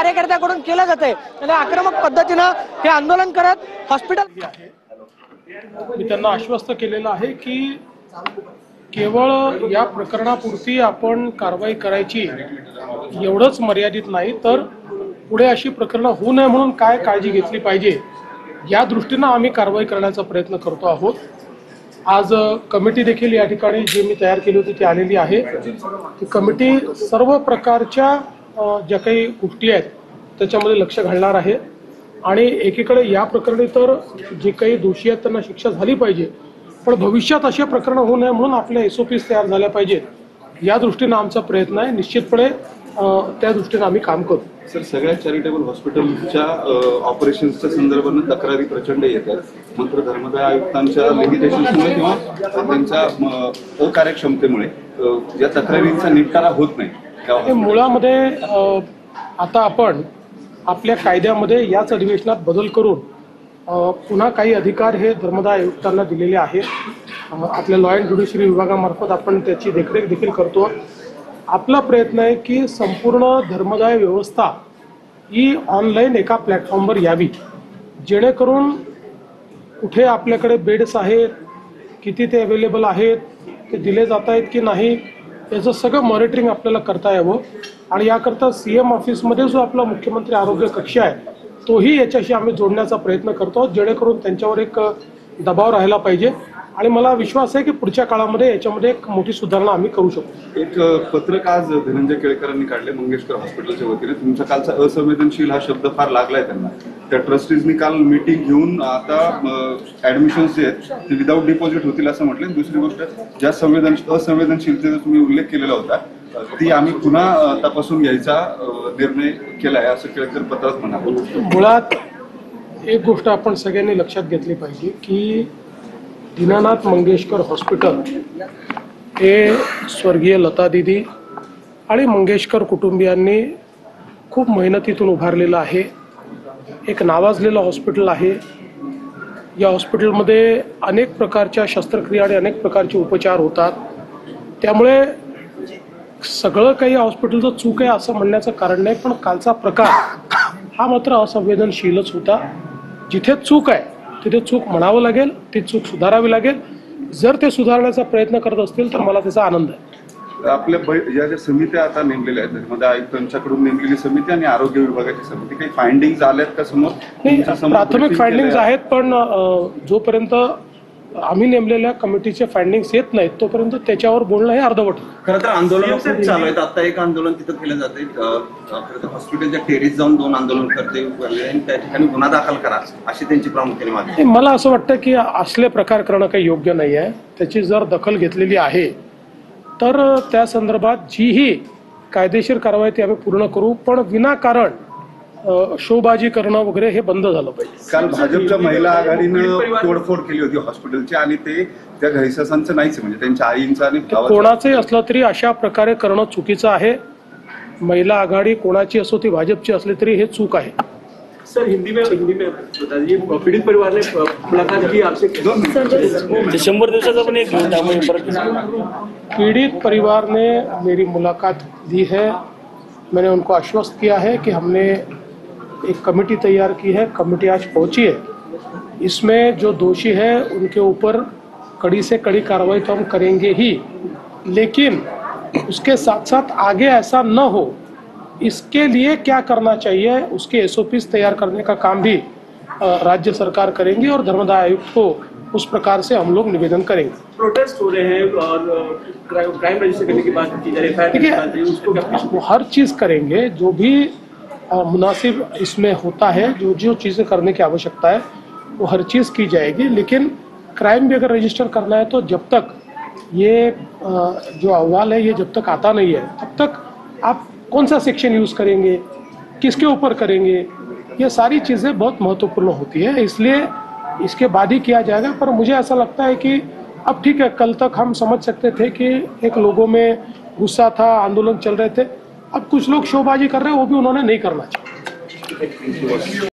कार्यकर्त्याकडून केलं जातंय आणि आक्रमक पद्धतीनं हे आंदोलन करत हॉस्पिटल मी त्यांना आश्वस्त केलेलं आहे की केवळ या प्रकरणापुरती आपण कारवाई करायची एवढंच मर्यादित नाही, तर पुढे अशी प्रकरणं होऊ नये म्हणून काय काळजी घेतली पाहिजे या दृष्टीनं आम्ही कारवाई करण्याचा प्रयत्न करतो आहोत। आज कमिटी देखील या ठिकाणी जी मी तयार केली होती ती आलेली आहे। ती कमिटी सर्व प्रकारच्या ज्या काही गोष्टी आहेत त्याच्यामध्ये लक्ष घालणार आहे आणि एकीकडे या प्रकरणी तर जे काही दोषी आहेत त्यांना शिक्षा झाली पाहिजे, पण भविष्यात असे प्रकरण होऊ नये म्हणून आपल्या SOPs तयार झाल्या पाहिजेत या दृष्टीनं आमचा प्रयत्न आहे। निश्चितपणे त्या दृष्टीनं आम्ही काम करू। सर, सगळ्या चॅरिटेबल हॉस्पिटलच्या ऑपरेशन्सच्या संदर्भाने तक्रारी प्रचंड येतात, मात्र धर्मदाय आयुक्तांच्या लिमिटेशन्समुळे किंवा त्यांच्या अकार्यक्षमतेमुळे या तक्रारींचा निपटारा होत नाही। मुळामध्ये आता आपण आपल्या कायद्यामध्ये याच अधिवेशनात बदल करून पुन्हा काही अधिकार हे धर्मदाय आयुक्तांना दिलेले आहेत। आपल्या लॉ अँड ज्युडिशरी विभागामार्फत आपण त्याची देखरेख देखील करतो। आपला प्रयत्न आहे की संपूर्ण धर्मदाय व्यवस्था ही ऑनलाईन एका प्लॅटफॉर्मवर यावी, जेणेकरून कुठे आपल्याकडे बेड्स आहेत, किती ते अवेलेबल आहेत, ते दिले जात आहेत की नाही, याचं सगळं मॉनिटरिंग आपल्याला करता यावं। आणि याकरता CM ऑफिसमध्ये जो आपला मुख्यमंत्री आरोग्य कक्ष आहे तोही याच्याशी आम्ही जोडण्याचा प्रयत्न करतो, जेणेकरून त्यांच्यावर एक दबाव राहिला पाहिजे आणि मला विश्वास आहे की पुढच्या काळामध्ये याच्यामध्ये एक मोठी सुधारणा आम्ही करू शकतो। एक पत्रक आज धनंजय केळकरांनी काढले मंगेशकर हॉस्पिटलच्या वतीने। तुमचा कालचा असंवेदनशील हा शब्द फार लागलाय त्यांना। त्या ट्रस्टीजनी काल मीटिंग घेऊन आता ऍडमिशन्स जे आहेत ते विदाऊट डिपॉझिट होतील असं म्हटलं। दुसरी गोष्ट, ज्या असंवेदनशीलतेचा तुम्ही उल्लेख केलेला होता ती आम्ही पुन्हा तपासून घ्यायचा निर्णय केलाय असं केळकर पत्रात म्हणाले। मुळात एक गोष्ट आपण सगळ्यांनी लक्षात घेतली पाहिजे की दीनानाथ मंगेशकर हॉस्पिटल हे स्वर्गीय लता दीदी आणि मंगेशकर कुटुंबियांनी खूप मेहनतीतून उभारलेलं आहे। एक नावाजलेलं हॉस्पिटल आहे। या हॉस्पिटलमध्ये अनेक प्रकारच्या शस्त्रक्रिया आणि अनेक प्रकारचे उपचार होतात, त्यामुळे सगळं काही हॉस्पिटलचं चूक आहे असं म्हणण्याचं कारण नाही, पण कालचा प्रकार हा मात्र असंवेदनशीलच होता। जिथे चूक आहे तिथे चूक म्हणावं लागेल, ती चूक सुधारावी लागेल। जर ते सुधारण्याचा प्रयत्न करत असतील तर मला त्याचा आनंद आहे। आपल्या या ज्या समित्या आता नेमलेल्या आहेत, धर्मदाय आयुक्तांच्याकडून नेमलेली समिती आणि आरोग्य विभागाची समिती, काही फाइंडिंग्स आल्यात का समोर? नाही, प्राथमिक फाइंडिंग्स आहेत, पण जोपर्यंत आम्ही नेमलेल्या कमिटीचे फाइंडिंग्स येत नाहीत तोपर्यंत त्याच्यावर बोलणं हे अर्धवट। खरं तर आंदोलन खूप चालू आहेत। आता एक आंदोलन तिथं केलं जाते, खरं तर हॉस्पिटलच्या टेरेस जाऊन 2 आंदोलन करते आणि त्या ठिकाणी गुन्हा दाखल करा अशी त्यांची प्रामुख्याने मागणी। मला असं वाटतं की असले प्रकार करणं काही योग्य नाही आहे। त्याची जर दखल घेतलेली आहे तर त्या संदर्भात जीही कायदेशीर कारवाई ती आम्ही पूर्ण करू, पण विनाकारण शोबाजी करणं वगैरे हे बंद झालं पाहिजे। काल भाजपच्या महिला आघाडीनं तोडफोड केली होती हॉस्पिटलची आणि ते त्या घैसासांचं नाहीच, म्हणजे त्यांच्या आईंचं आणि कोणाचंही असलं तरी अशा प्रकारे करणं चुकीचं आहे। महिला आघाडी कोणाची असो, ती भाजपची असली तरी हे चूक आहे। सर, हिंदी में बताइए, पीड़ित परिवार ने मुलाकात की आपसे? 100 दिवसाचा पण एक पीड़ित परिवार ने मेरी मुलाकात दी है। मैंने उनको आश्वस्त किया है कि हमने एक कमेटी तैयार की है, कमेटी आज पहुंची है। इसमें जो दोषी है उनके ऊपर कड़ी से कड़ी कार्रवाई तो हम करेंगे ही, लेकिन उसके साथ साथ आगे ऐसा न हो इसके लिए क्या करना चाहिए उसके SOPs तैयार करने का काम भी राज्य सरकार करेंगी और धर्मदाय आयुक्त को उस प्रकार से हम लोग निवेदन करेंगे। प्रोटेस्ट हो रहे हैं और क्राइम रजिस्टर करने की बात की जा रही है, देखिए हर चीज़ करेंगे, जो भी मुनासिब इसमें होता है, जो जो चीज़ें करने की आवश्यकता है वो हर चीज़ की जाएगी। लेकिन क्राइम भी अगर रजिस्टर करना है तो जब तक ये जो अहवाल है ये जब तक आता नहीं है तब तक आप कौन सा सेक्शन यूज़ करेंगे, किसके ऊपर करेंगे, ये सारी चीज़ें बहुत महत्वपूर्ण होती है, इसलिए इसके बाद ही किया जाएगा। पर मुझे ऐसा लगता है कि अब ठीक है, कल तक हम समझ सकते थे कि एक लोगों में गुस्सा था, आंदोलन चल रहे थे, अब कुछ लोग शोबाजी कर रहे हैं, वो भी उन्होंने नहीं करना चाहिए।